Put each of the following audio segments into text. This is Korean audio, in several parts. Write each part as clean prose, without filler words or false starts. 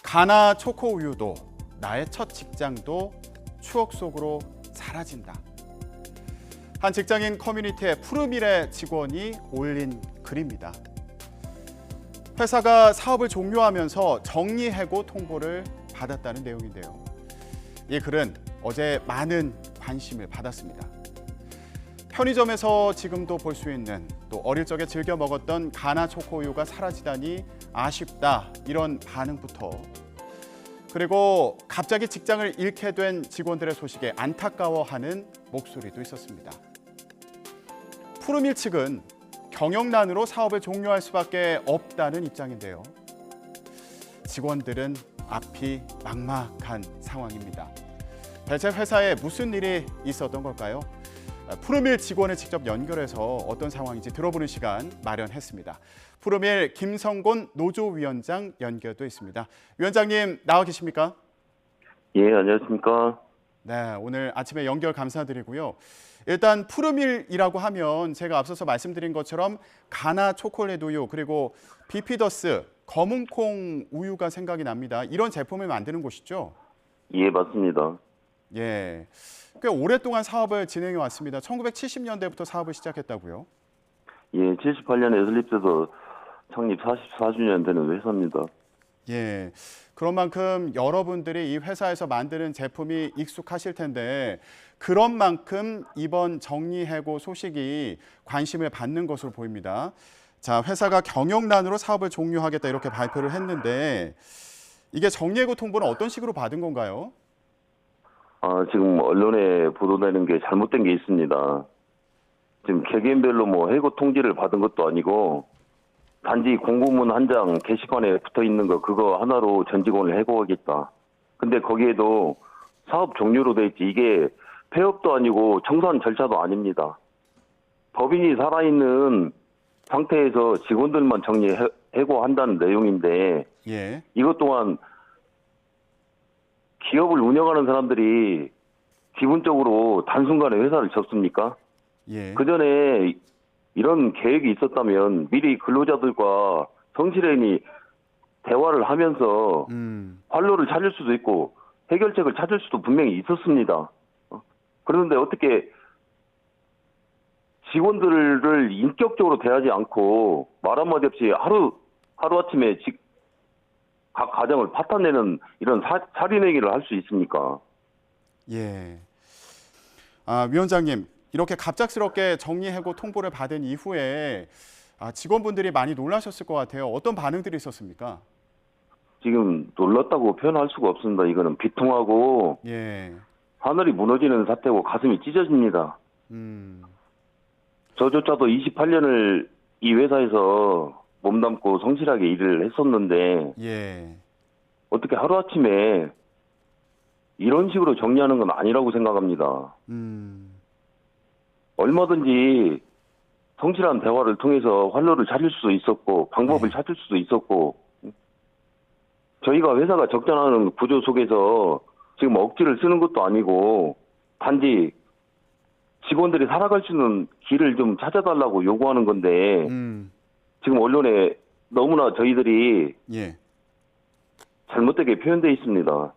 가나 초코 우유도 나의 첫 직장도 추억 속으로 사라진다. 한 직장인 커뮤니티의 푸르밀의 직원이 올린 글입니다. 회사가 사업을 종료하면서 정리해고 통보를 받았다는 내용인데요. 이 글은 어제 많은 관심을 받았습니다. 편의점에서 지금도 볼 수 있는, 또 어릴 적에 즐겨 먹었던 가나 초코우유가 사라지다니 아쉽다, 이런 반응부터, 그리고 갑자기 직장을 잃게 된 직원들의 소식에 안타까워하는 목소리도 있었습니다. 푸르밀 측은 경영난으로 사업을 종료할 수밖에 없다는 입장인데요. 직원들은 앞이 막막한 상황입니다. 대체 회사에 무슨 일이 있었던 걸까요? 푸르밀 직원을 직접 연결해서 어떤 상황인지 들어보는 시간 마련했습니다. 푸르밀 김성곤 노조위원장 연결도 있습니다. 위원장님 나와 계십니까? 예, 안녕하십니까? 네, 오늘 아침에 연결 감사드리고요. 일단 푸르밀이라고 하면 제가 앞서서 말씀드린 것처럼 가나 초콜릿 우유, 그리고 비피더스 검은콩 우유가 생각이 납니다. 이런 제품을 만드는 곳이죠? 예, 맞습니다. 예, 꽤 오랫동안 사업을 진행해 왔습니다. 1970년대부터 사업을 시작했다고요? 예, 78년에 설립돼서 창립 44주년 되는 회사입니다. 예, 그런 만큼 여러분들이 이 회사에서 만드는 제품이 익숙하실 텐데, 그런 만큼 이번 정리해고 소식이 관심을 받는 것으로 보입니다. 자, 회사가 경영난으로 사업을 종료하겠다 이렇게 발표를 했는데, 이게 정리해고 통보는 어떤 식으로 받은 건가요? 지금 언론에 보도되는 게 잘못된 게 있습니다. 지금 개개인별로 해고 통지를 받은 것도 아니고 단지 공고문 한 장 게시판에 붙어 있는 거 그거 하나로 전 직원을 해고하겠다. 근데 거기에도 사업 종료로 돼 있지 이게 폐업도 아니고 청산 절차도 아닙니다. 법인이 살아있는 상태에서 직원들만 해고한다는 내용인데 예, 이것 또한 기업을 운영하는 사람들이 기본적으로 단순간에 회사를 접습니까? 예, 그 전에 이런 계획이 있었다면 미리 근로자들과 성실히 대화를 하면서 활로를 찾을 수도 있고 해결책을 찾을 수도 분명히 있었습니다. 그런데 어떻게 직원들을 인격적으로 대하지 않고 말 한마디 없이 하루아침에 각 가정을 파탄내는 이런 살인행위를 할 수 있습니까? 예. 위원장님, 이렇게 갑작스럽게 정리해고 통보를 받은 이후에 직원분들이 많이 놀라셨을 것 같아요. 어떤 반응들이 있었습니까? 지금 놀랐다고 표현할 수가 없습니다. 이거는 비통하고 예. 하늘이 무너지는 사태고 가슴이 찢어집니다. 저조차도 28년을 이 회사에서 몸담고 성실하게 일을 했었는데 예. 어떻게 하루아침에 이런 식으로 정리하는 건 아니라고 생각합니다. 얼마든지 성실한 대화를 통해서 활로를 찾을 수도 있었고 방법을 찾을 수도 있었고 저희가 회사가 적자나는 구조 속에서 지금 억지를 쓰는 것도 아니고 단지 직원들이 살아갈 수 있는 길을 좀 찾아달라고 요구하는 건데 지금 언론에 너무나 저희들이 예. 잘못되게 표현되어 있습니다.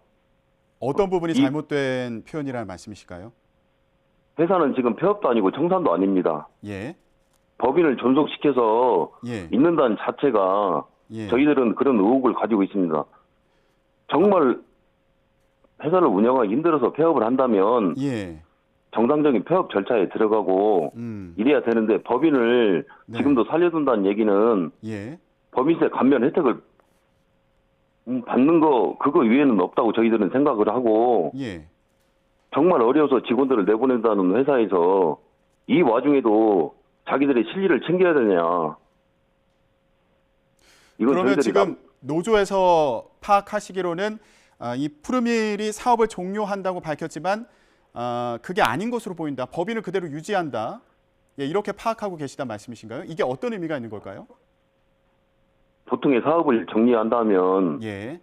어떤 부분이 잘못된 표현이라는 말씀이실까요? 회사는 지금 폐업도 아니고 청산도 아닙니다. 예. 법인을 존속시켜서 예. 있는다는 자체가 예. 저희들은 그런 의혹을 가지고 있습니다. 정말 회사를 운영하기 힘들어서 폐업을 한다면 예. 정상적인 폐업 절차에 들어가고 이래야 되는데 법인을 네. 지금도 살려둔다는 얘기는 예. 법인세 감면 혜택을 받는 거 그거 위에는 없다고 저희들은 생각을 하고 예. 정말 어려워서 직원들을 내보낸다는 회사에서 이 와중에도 자기들의 실리를 챙겨야 되냐. 이건 그러면 지금 노조에서 파악하시기로는 이 푸르밀이 사업을 종료한다고 밝혔지만 그게 아닌 것으로 보인다. 법인을 그대로 유지한다. 예, 이렇게 파악하고 계시단 말씀이신가요? 이게 어떤 의미가 있는 걸까요? 보통의 사업을 정리한다면 예.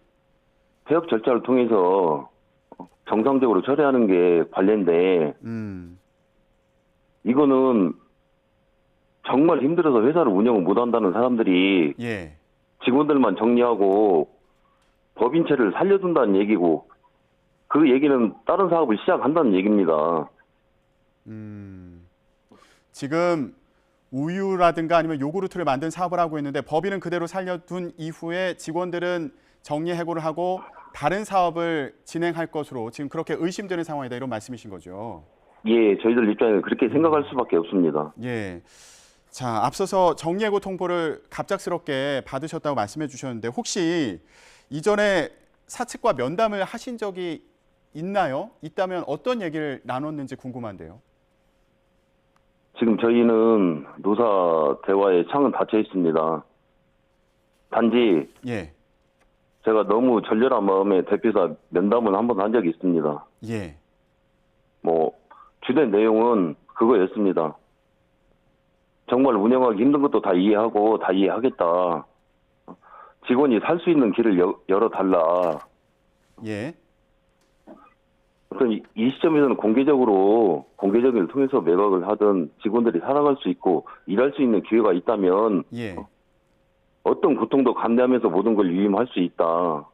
폐업 절차를 통해서 정상적으로 처리하는 게 관례인데 이거는 정말 힘들어서 회사를 운영을 못한다는 사람들이 예. 직원들만 정리하고 법인체를 살려둔다는 얘기고 그 얘기는 다른 사업을 시작한다는 얘기입니다. 지금 우유라든가 아니면 요구르트를 만든 사업을 하고 있는데 법인은 그대로 살려둔 이후에 직원들은 정리해고를 하고 다른 사업을 진행할 것으로 지금 그렇게 의심되는 상황이다 이런 말씀이신 거죠. 예, 저희들 입장에는 그렇게 생각할 수밖에 없습니다. 예. 자, 앞서서 정리해고 통보를 갑작스럽게 받으셨다고 말씀해 주셨는데 혹시 이전에 사측과 면담을 하신 적이 있나요? 있다면 어떤 얘기를 나눴는지 궁금한데요. 지금 저희는 노사 대화에 창은 닫혀 있습니다. 단지 예. 제가 너무 절절한 마음에 대표사 면담을 한 번 한 적이 있습니다. 예. 뭐 주된 내용은 그거였습니다. 정말 운영하기 힘든 것도 다 이해하고 다 이해하겠다. 직원이 살 수 있는 길을 열어달라. 예. 어떤 이 시점에서는 공개적을 통해서 매각을 하든 직원들이 살아갈 수 있고 일할 수 있는 기회가 있다면 예. 어떤 고통도 감내하면서 모든 걸 위임할 수 있다.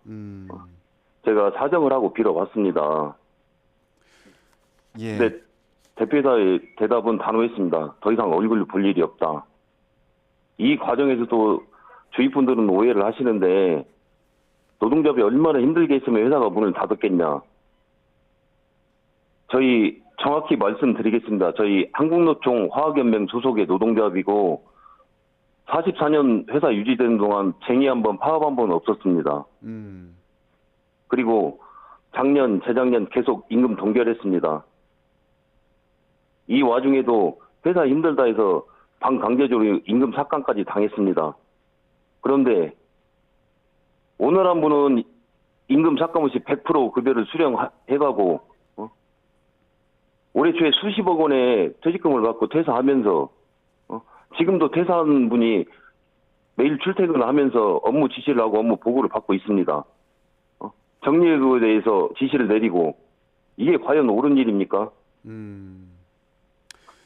제가 사정을 하고 빌어봤습니다. 예. 근데 대표이사의 대답은 단호했습니다. 더 이상 얼굴 볼 일이 없다. 이 과정에서도 주위 분들은 오해를 하시는데 노동조합이 얼마나 힘들게 했으면 회사가 문을 닫았겠냐. 저희 정확히 말씀드리겠습니다. 저희 한국노총 화학연맹 소속의 노동조합이고 44년 회사 유지되는 동안 쟁의 한 번, 파업 한 번 없었습니다. 그리고 작년, 재작년 계속 임금 동결했습니다. 이 와중에도 회사 힘들다 해서 반강제적으로 임금 삭감까지 당했습니다. 그런데 오늘 한 분은 임금 삭감 없이 100% 급여를 수령해가고 올해 초에 수십억 원의 퇴직금을 받고 퇴사하면서 지금도 퇴사한 분이 매일 출퇴근하면서 업무 지시를 하고 업무 보고를 받고 있습니다. 정리해고에 대해서 지시를 내리고 이게 과연 옳은 일입니까?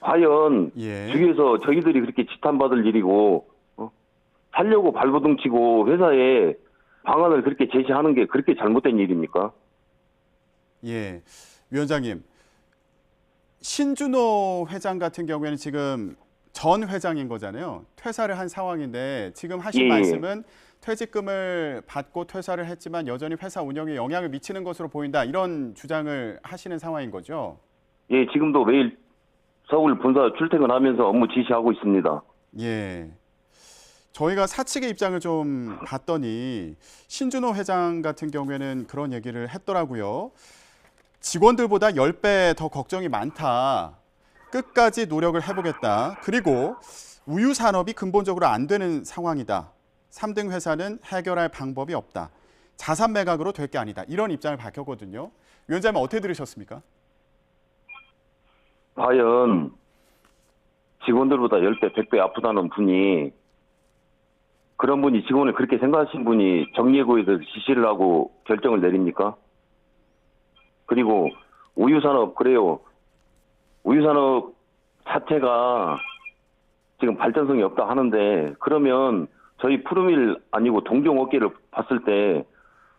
과연 예. 주위에서 저희들이 그렇게 지탄받을 일이고 살려고 발버둥 치고 회사에 방안을 그렇게 제시하는 게 그렇게 잘못된 일입니까? 예. 위원장님, 신준호 회장 같은 경우에는 지금 전 회장인 거잖아요. 퇴사를 한 상황인데 지금 하신 예. 말씀은 퇴직금을 받고 퇴사를 했지만 여전히 회사 운영에 영향을 미치는 것으로 보인다. 이런 주장을 하시는 상황인 거죠. 예, 지금도 매일 서울 본사 출퇴근하면서 업무 지시하고 있습니다. 예. 저희가 사측의 입장을 좀 봤더니 신준호 회장 같은 경우에는 그런 얘기를 했더라고요. 직원들보다 10배 더 걱정이 많다. 끝까지 노력을 해보겠다. 그리고 우유 산업이 근본적으로 안 되는 상황이다. 3등 회사는 해결할 방법이 없다. 자산 매각으로 될 게 아니다. 이런 입장을 밝혔거든요. 위원장님 어떻게 들으셨습니까? 과연 직원들보다 10배, 100배 아프다는 분이 그런 분이 직원을 그렇게 생각하신 분이 정리해고에 대해서 지시를 하고 결정을 내립니까? 그리고 우유산업 그래요. 우유산업 자체가 지금 발전성이 없다 하는데 그러면 저희 푸르밀 아니고 동종업계를 봤을 때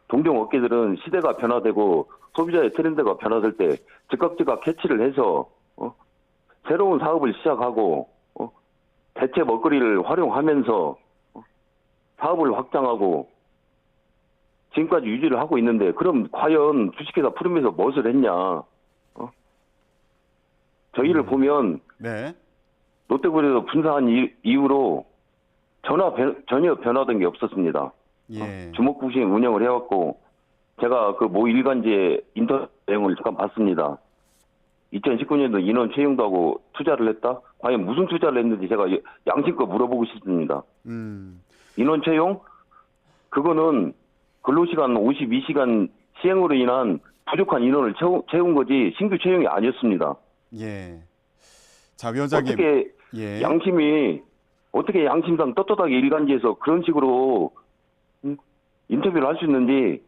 동종업계들은 시대가 변화되고 소비자의 트렌드가 변화될 때 즉각 캐치를 해서 새로운 사업을 시작하고 대체 먹거리를 활용하면서 사업을 확장하고 지금까지 유지를 하고 있는데 그럼 과연 주식회사 푸르밀에서 무엇을 했냐? 저희를 보면 네. 롯데그룹에서 분사한 이후로 전혀 변화된 게 없었습니다. 예. 주먹구심 운영을 해왔고 제가 그 모 일간지의 인터넷 내용을 잠깐 봤습니다. 2019년도 인원 채용도 하고 투자를 했다? 과연 무슨 투자를 했는지 제가 양심껏 물어보고 싶습니다. 인원 채용? 그거는 근로시간 52시간 시행으로 인한 부족한 인원을 채운 거지 신규 채용이 아니었습니다. 예. 자, 위원장님. 어떻게 예. 어떻게 양심상 떳떳하게 일간지에서 그런 식으로 인터뷰를 할 수 있는지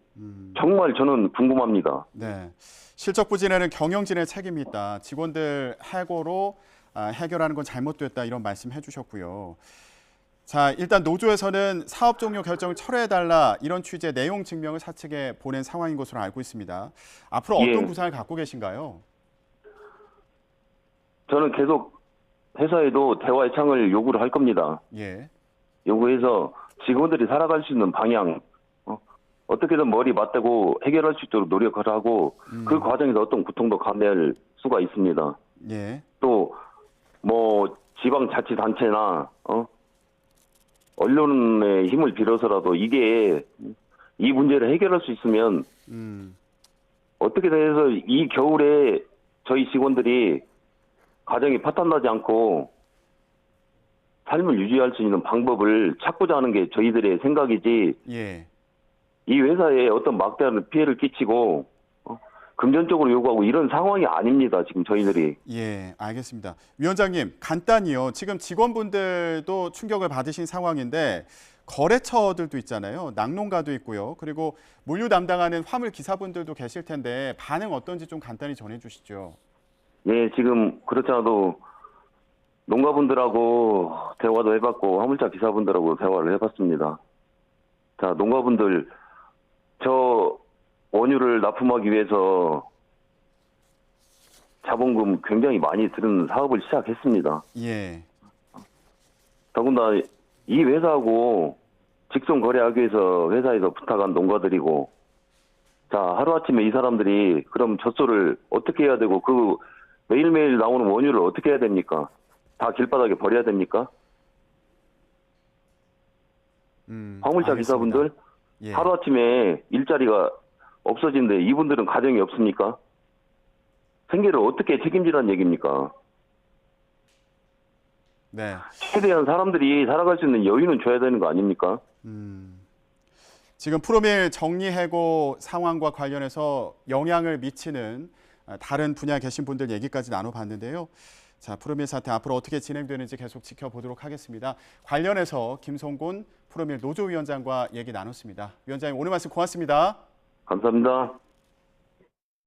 정말 저는 궁금합니다. 네. 실적 부진에는 경영진의 책임이 있다. 직원들 해고로 해결하는 건 잘못됐다. 이런 말씀 해주셨고요. 자, 일단 노조에서는 사업 종료 결정을 철회해달라 이런 취지의 내용 증명을 사측에 보낸 상황인 것으로 알고 있습니다. 앞으로 어떤 예. 구상을 갖고 계신가요? 저는 계속 회사에도 대화의 창을 요구를 할 겁니다. 예, 요구해서 직원들이 살아갈 수 있는 방향, 어떻게든 머리 맞대고 해결할 수 있도록 노력을 하고 그 과정에서 어떤 고통도 감내할 수가 있습니다. 예, 또 뭐 지방자치단체나 언론의 힘을 빌어서라도 이게 이 문제를 해결할 수 있으면 어떻게든 해서 이 겨울에 저희 직원들이 가정이 파탄나지 않고 삶을 유지할 수 있는 방법을 찾고자 하는 게 저희들의 생각이지, 예. 이 회사에 어떤 막대한 피해를 끼치고 금전적으로 요구하고 이런 상황이 아닙니다. 지금 저희들이. 예, 알겠습니다. 위원장님, 간단히요. 지금 직원분들도 충격을 받으신 상황인데 거래처들도 있잖아요. 낙농가도 있고요. 그리고 물류 담당하는 화물 기사분들도 계실 텐데 반응 어떤지 좀 간단히 전해주시죠. 예, 지금 그렇지 않아도 농가분들하고 대화도 해봤고 화물차 기사분들하고 대화를 해봤습니다. 자, 농가분들 저 원유를 납품하기 위해서 자본금 굉장히 많이 드는 사업을 시작했습니다. 예, 더군다나 이 회사하고 직송 거래하기 위해서 회사에서 부탁한 농가들이고, 자, 하루아침에 이 사람들이 그럼 젖소를 어떻게 해야 되고 그 매일매일 나오는 원유를 어떻게 해야 됩니까? 다 길바닥에 버려야 됩니까? 화물차 알겠습니다. 기사분들 예. 하루아침에 일자리가 없어진데 이분들은 가정이 없습니까? 생계를 어떻게 책임지라는 얘기입니까? 네. 최대한 사람들이 살아갈 수 있는 여유는 줘야 되는 거 아닙니까? 지금 프로밀 정리해고 상황과 관련해서 영향을 미치는 다른 분야에 계신 분들 얘기까지 나눠봤는데요. 자, 프로밀 사태 앞으로 어떻게 진행되는지 계속 지켜보도록 하겠습니다. 관련해서 김성곤 프로밀 노조위원장과 얘기 나눴습니다. 위원장님, 오늘 말씀 고맙습니다. 감사합니다.